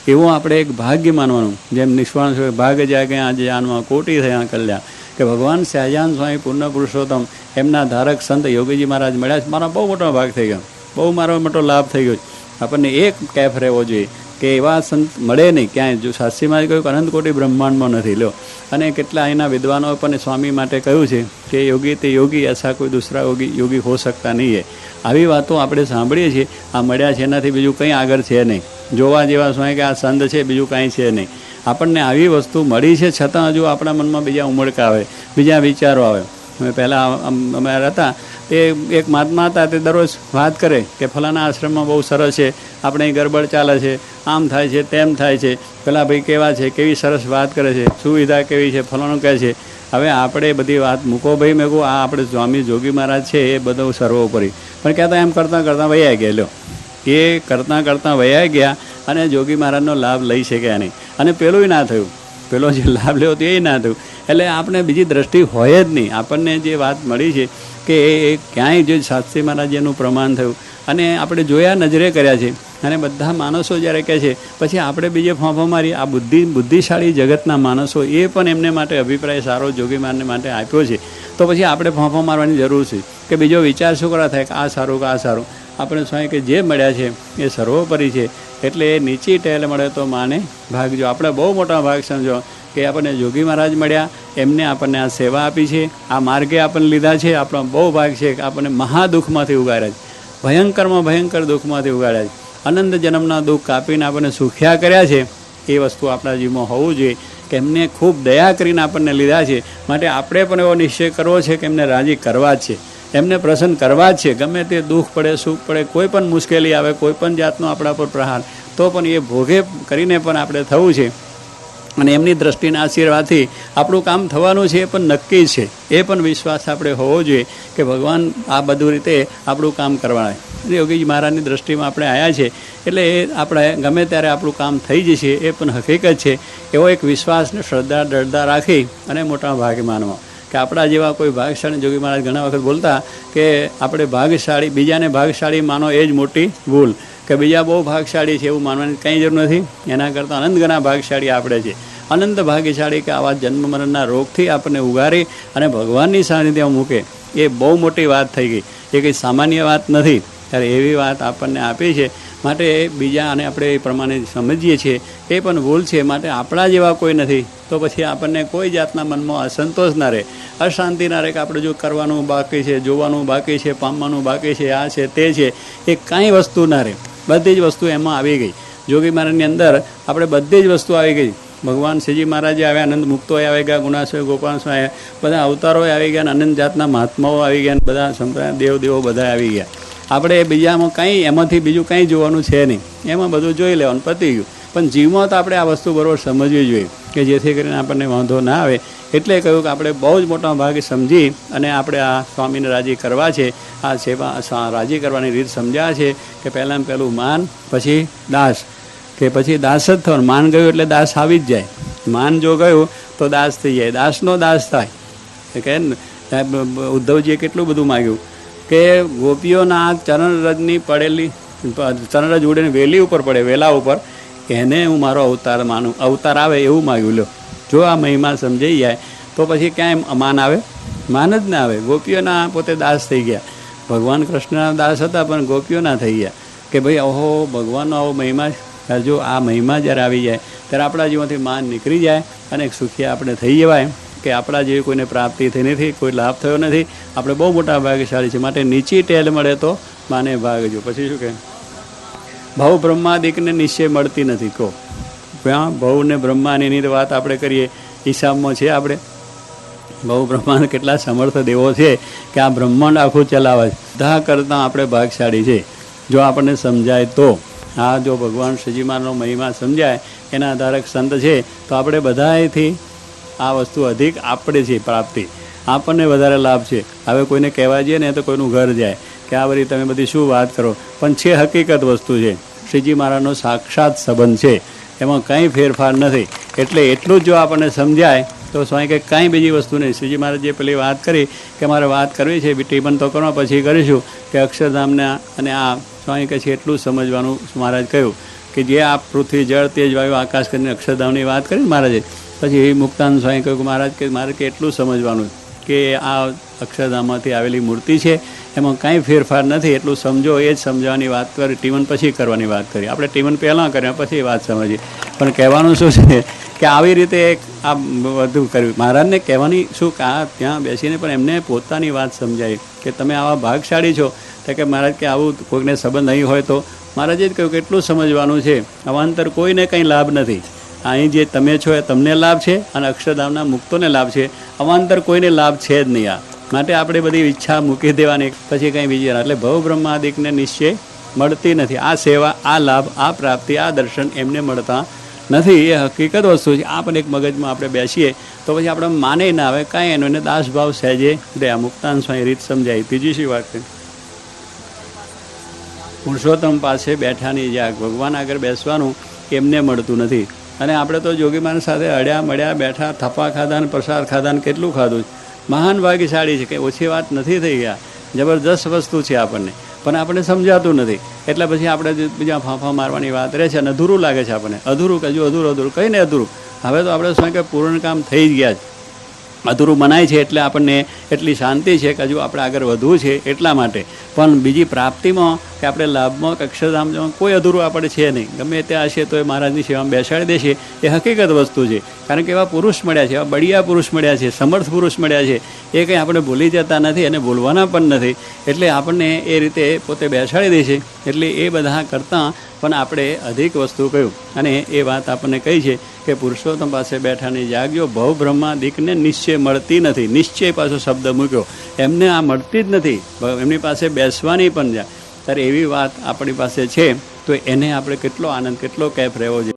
એવું આપણે એક ભાગ્ય માનવાનું. જેમ નિષ્ણાત ભાગ્ય જાગે આજે જાનમાં કોટી થયા કલ્યા, કે ભગવાન સહજાનંદ સ્વામી પૂર્ણ પુરુષોત્તમ એમના ધારક સંત યોગીજી મહારાજ મળ્યા. મારો બહુ મોટો ભાગ થઈ ગયો, બહુ મારો મોટો લાભ થઈ ગયો. આપણને એક કેફ રહેવો જોઈએ કે એવા સંત મળે નહીં ક્યાંય. જો શાસ્ત્રીમાં કહ્યું કે અનંત કોટી બ્રહ્માંડમાં નથી લો. અને કેટલા એના વિદ્વાનો પણ સ્વામી માટે કહ્યું છે કે યોગી તે યોગી એસા કોઈ દૂસરા યોગી હો શકતા નહીં હે. આવી વાતો આપણે સાંભળીએ છીએ. આ મળ્યા છે એનાથી બીજું કંઈ આગળ છે નહીં. જોવા જેવા સ્વામી કે આ સંત છે, બીજું કાંઈ છે નહીં. આપણને આવી વસ્તુ મળી છે છતાં હજુ આપણા મનમાં બીજા ઉમળકા આવે, બીજા વિચારો આવે. પહેલાં અમે હતા તે એક મહાત્મા હતા, તે દરરોજ વાત કરે કે ફલાણા આશ્રમમાં બહુ સરસ છે, આપણે અહીં ગરબડ ચાલે છે, આમ થાય છે, તેમ થાય છે, પેલા ભાઈ કેવા છે, કેવી સરસ વાત કરે છે, સુવિધા કેવી છે, ફલાણું કહે છે. હવે આપણે બધી વાત મૂકો ભાઈ, મેં કહું આ આપણે સ્વામી જોગી મહારાજ છે એ બધું સર્વોપરી. પણ કહેતા એમ કરતાં કરતાં વયા ગયા. લો એ કરતાં કરતાં વયા ગયા અને જોગી મહારાજનો લાભ લઈ શક્યા નહીં. અને પેલું ના થયું, પેલો જે લાભ લેવો તે ના થયું. એટલે આપણે બીજી દ્રષ્ટિ હોય જ નહીં. આપણને જે વાત મળી છે કે એ ક્યાંય જે શાસ્ત્રી મહારાજનું પ્રમાણ થયું અને આપણે જોયા, નજરે કર્યા છે. અને બધા માણસો જ્યારે કહે છે પછી આપણે બીજે ફોંફો મારી. આ બુદ્ધિશાળી જગતના માણસો એ પણ એમને માટે અભિપ્રાય સારો જોગી મહારાજને માટે આપ્યો છે, તો પછી આપણે ફોંફો મારવાની જરૂર છે કે બીજો વિચાર શું કરવા થાય કે આ સારું કે આ સારું. આપણે સ્વામી કે જે મળ્યા છે એ સર્વોપરી છે. એટલે એ નીચી ટેલ મળે તો માને ભાગજો. આપણે બહુ મોટા ભાગ સમજો કે આપણને જોગી મહારાજ મળ્યા, એમને આપણને આ સેવા આપી છે, આ માર્ગે આપણને લીધા છે. આપણો બહુ ભાગ છે કે આપણને મહાદુઃખમાંથી ઉગાડ્યા છે, ભયંકરમાં ભયંકર દુઃખમાંથી ઉગાડ્યા છે. અનંત જન્મના દુઃખ કાપીને આપણને સુખ્યા કર્યા છે. એ વસ્તુ આપણા જીવમાં હોવું જોઈએ કે એમને ખૂબ દયા કરીને આપણને લીધા છે. માટે આપણે પણ એવો નિશ્ચય કરવો છે કે એમને રાજી કરવા જ છે, એમને પ્રસન્ન કરવા જ છે. ગમે તે દુઃખ પડે, સુખ પડે, કોઈ પણ મુશ્કેલી આવે, કોઈ પણ જાતનો આપણા પર પ્રહાર, તો પણ એ ભોગે કરીને પણ આપણે થવું છે. અને એમની દ્રષ્ટિના આશીર્વાદથી આપણું કામ થવાનું છે એ પણ નક્કી છે. એ પણ વિશ્વાસ આપણે હોવો જોઈએ કે ભગવાન આ બધું રીતે આપણું કામ કરવાના. યોગીજી મહારાજની દ્રષ્ટિમાં આપણે આવ્યા છે એટલે એ આપણે ગમે ત્યારે આપણું કામ થઈ જશે એ પણ હકીકત છે. એવો એક વિશ્વાસને શ્રદ્ધા દૃઢતા રાખી અને મોટા ભાગે માનવા કે આપણા જેવા કોઈ ભાગશાળી. જોગી મહારાજ ઘણા વખત બોલતા કે આપણે ભાગશાળી, બીજાને ભાગશાળી માનો એ જ મોટી ભૂલ, કે બીજા બહુ ભાગશાળી છે એવું માનવાની કંઈ જરૂર નથી. એના કરતાં અનંત ગણા ભાગશાળી આપણે છે. અનંત ભાગ્યશાળી કે આવા જન્મ મરણના રોગથી આપણને ઉગારી અને ભગવાનની સાનિધ્યમાં મૂકે, એ બહુ મોટી વાત થઈ ગઈ. એ કંઈ સામાન્ય વાત નથી. ત્યારે એવી વાત આપણને આપી છે. માટે બીજા અને આપણે એ પ્રમાણે સમજીએ છીએ એ પણ ભૂલ છે. માટે આપણા જેવા કોઈ નથી તો પછી આપણને કોઈ જાતના મનમાં અસંતોષ ના રહે, અશાંતિ ના રહે કે આપણે જો કરવાનું બાકી છે, જોવાનું બાકી છે, પામવાનું બાકી છે, આ છે તે છે, એ કાંઈ વસ્તુ ના રહે. બધી જ વસ્તુ એમાં આવી ગઈ. જોગી મહારાજની અંદર આપણે બધી જ વસ્તુ આવી ગઈ. ભગવાન શ્રીજી મહારાજે આવ્યા, આનંદ મુક્તોએ આવી ગયા, ગુણાશ્વય ગોપાલ સ્વામી, બધા અવતારો આવી ગયા, અનંત જાતના મહાત્માઓ આવી ગયા, બધા સંપ્રદાય દેવો બધા આવી ગયા. આપણે બીજામાં કંઈ એમાંથી બીજું કંઈ જોવાનું છે નહીં. એમાં બધું જોઈ લેવાનું, પતી ગયું. પણ જીવમાં તો આપણે આ વસ્તુ બરાબર સમજવી જોઈએ કે જેથી કરીને આપણને વાંધો ના આવે. એટલે કહ્યું કે આપણે બહુ જ મોટા ભાગે સમજી અને આપણે આ સ્વામીને રાજી કરવા છે. આ સેવા રાજી કરવાની રીત સમજ્યા છે કે પહેલાં પહેલું માન, પછી દાસ, કે પછી દાસ જ થવાનું. માન ગયું એટલે દાસ આવી જ જાય. માન જો ગયું તો દાસ થઈ જાય, દાસનો દાસ થાય. કે ઉદ્ધવજીએ કેટલું બધું માગ્યું કે ગોપીઓના ચરણરજની પડેલી, ચરણરજ ઉડે વેલી ઉપર પડે, વેલા ઉપર, એને હું મારો અવતાર માનું, અવતાર આવે એવું માગ્યું. લો, જો આ મહિમા સમજાઈ જાય તો પછી ક્યાંય માન આવે? માન જ ના આવે. ગોપીઓના પોતે દાસ થઈ ગયા. ભગવાન કૃષ્ણના દાસ હતા પણ ગોપીઓના થઈ ગયા કે ભાઈ ઓહો ભગવાનનો આવો મહિમા. જો આ મહિમા જ્યારે આવી જાય ત્યારે આપણા જીવનથી માન નીકળી જાય અને સુખી આપણે થઈ જવાય કે આપણા જેવી કોઈને પ્રાપ્તિ થઈ નથી, કોઈ લાભ થયો નથી. આપણે બહુ મોટા ભાગ્યશાળી છે. માટે નીચી ટેલ મળે તો માને ભાગજો. પછી શું કહે? ભવ બ્રહ્માદિકને નિશ્ચય મળતી નથી. કહો ત્યાં ભવ ને બ્રહ્માની વાત આપણે કરીએ, હિસાબમાં છે આપણે ભવ બ્રહ્માંડ કેટલા સમર્થ દેવો છે કે આ બ્રહ્માંડ આખું ચલાવે છે. બધા કરતાં આપણે ભાગશાળી છે જો આપણને સમજાય તો. આ જો ભગવાન શ્રીજી મહારાજનો મહિમા સમજાય, એના ધારક સંત છે, તો આપણે બધાથી આ વસ્તુ અધિક આપણે છે પ્રાપ્તિ, આપણને વધારે લાભ છે. હવે કોઈને કહેવા જઈએ ને તો કોઈનું ઘર જાય કે આ વળી તમે બધી શું વાત કરો, પણ છે હકીકત વસ્તુ છે. શ્રીજી મહારાજનો સાક્ષાત સંબંધ છે, એમાં કંઈ ફેરફાર નથી. એટલે એટલું જ જો આપણને સમજાય તો સ્વામી કે કાંઈ બીજી વસ્તુ નહીં. શ્રીજી મહારાજે પેલી વાત કરી કે મારે વાત કરવી છે, ટીપન તો કરવા પછી કરીશું કે અક્ષરધામના અને આ સ્વામી કહે છે એટલું સમજવાનું મહારાજ કહ્યું. કે જે આ પૃથ્વી જળ તેજ વાયુ આકાશ કરીને અક્ષરધામની વાત કરી મહારાજે, પછી એ મુક્તાનંદ સ્વામી કહ્યું કે મહારાજ કે મારે કે એટલું સમજવાનું કે આ અક્ષરધામમાંથી આવેલી મૂર્તિ છે, એમાં કાંઈ ફેરફાર નથી, એટલું સમજો. એ જ સમજવાની વાત કરી. ટીમન પછી કરવાની વાત કરી. આપણે ટીમન પહેલાં કર્યા પછી વાત સમજીએ. પણ કહેવાનું શું છે કે આવી રીતે આ બધું કર્યું. મહારાજને કહેવાની શું કે આ ત્યાં બેસીને પણ એમને પોતાની વાત સમજાય કે તમે આવા ભાગશાળી છો. તો કે મહારાજ કે આવું કોઈને સંબંધ નહીં હોય તો મહારાજે જ કહ્યું કે એટલું સમજવાનું છે, અવાંતર કોઈને કંઈ લાભ નથી. અહીં જે તમે છો એ તમને લાભ છે અને અક્ષરધામના મુક્તોને લાભ છે. અવાંતર કોઈને લાભ છે જ નહીં. આ માટે આપણે બધી ઈચ્છા મૂકી દેવાની, પછી કંઈ બીજી. એટલે ભવ બ્રહ્માદિકને નિશ્ચય મળતી નથી. આ સેવા, આ લાભ, આ પ્રાપ્તિ, આ દર્શન એમને મળતા નથી. એ હકીકત વસ્તુ છે. આ પણ એક મગજમાં આપણે બેસીએ તો પછી આપણે માને ના આવે કાંઈ એનો એને દાસભાવ સહેજે રે. આ મુક્તાનંદ સ્વામી રીત સમજાય. ત્રીજી શી વાત છે? પુરુષોત્તમ પાસે બેઠાની જાગ. ભગવાન આગળ બેસવાનું એમને મળતું નથી. અને આપણે તો જોગીમાન સાથે અડ્યા મળ્યા બેઠા, થપ્પા ખાધા ને પ્રસાદ ખાધા ને કેટલું ખાધું. મહાન ભાગ્યશાળી છે કે ઓછી વાત નથી થઈ ગયા. જબરદસ્ત વસ્તુ છે આપણને, પણ આપણને સમજાતું નથી. એટલે પછી આપણે બીજા ફાંફા મારવાની વાત રહે છે અને અધૂરું લાગે છે આપણને. અધૂરું કજુ અધૂરું કંઈ નહીં અધૂરું. હવે તો આપણે શું કે પૂર્ણ કામ થઈ જ ગયા છે. અધૂરું મનાય છે એટલે આપણને એટલી શાંતિ છે કે હજુ આપણે આગળ વધવું છે એટલા માટે. પણ બીજી પ્રાપ્તિમાં કે આપણે લાભમાં કે અક્ષરધામમાં કોઈ અધૂરું આપણે છે નહીં. ગમે ત્યાં હશે તો એ મહારાજની સેવામાં બેસાડી દેશે. એ હકીકત વસ્તુ છે. કારણ કે એવા પુરુષ મળ્યા છે, એવા બળિયા પુરુષ મળ્યા છે, સમર્થ પુરુષ મળ્યા છે. એ કંઈ આપણે ભૂલી જતા નથી અને ભૂલવાના પણ નથી. એટલે આપણને એ રીતે પોતે બેસાડી દેશે. એટલે એ બધા કરતાં પણ આપણે અધિક વસ્તુ કહ્યું. અને એ વાત આપણને કહી છે કે પુરુષોત્તમ પાસે બેઠાની જાગજો. ભવ બ્રહ્માદિકને નિશ્ચય મળતી નથી. નિશ્ચય પાછો શબ્દ મૂક્યો. એમને આ મળતી જ નથી. એમની પાસે બેસવાની પણ જાય. ત્યારે એવી વાત આપણી પાસે છે તો એને આપણે કેટલો આનંદ, કેટલો કેફ રહેવો જોઈએ.